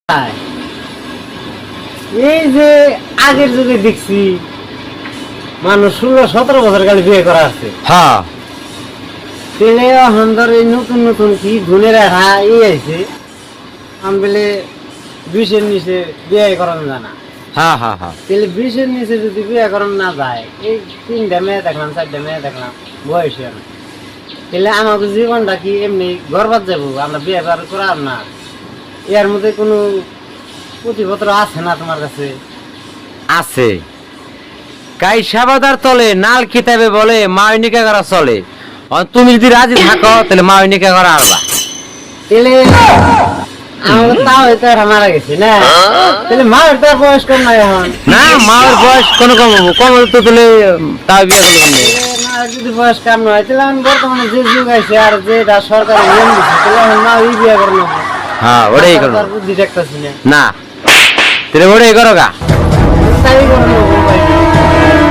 এই যে আগের যুগে দেখছি মানুষ 16-17 বছর কালে বিয়ে করা আছে। হ্যাঁ তেলে হন্দর এই নতুন নতুন কি ধুনে রাখা আইছে আমি বলে 20-এর নিচে বিয়ে করানো জানা। হ্যাঁ হ্যাঁ হ্যাঁ তাহলে 20-এর নিচে যদি বিয়ে করানো না যায়, এই 3টা মেয়ে দেখলাম 4টা মেয়ে দেখলাম বয়সে না, তাহলে আমাকে জীবনটা কি এমনি গর্বাত যাবো? আমরা বিয়ে করার না, এর মধ্যে কোনো প্রতিপত্র আছে না তোমার কাছে? আছে। কাই সাবাদার তলে নাল কিতাবে বলে মাউনিকা করা চলে। তুমি যদি রাজি থাকো তাহলে মাউনিকা করা আরবা। তাহলে আমাকে তাও হয়তো মারা গেছে না, তাহলে মায়ের তো বয়স কম নাই এখন। না মায়ের বয়স কোনো কম হবো, কম হলে তো তাহলে তাও বিয়ে করবো। মায়ের যদি বয়স কম নয় তাহলে এখন বর্তমানে যে যুগ আছে আর যেটা সরকার নিয়ম দিচ্ছে, তাহলে এখন মা ওই বিয়ে করে নেবো। হ্যাঁ ওটাই করো বুদ্ধি দেখতেছি না। না তাহলে ওটাই করো গা। তাই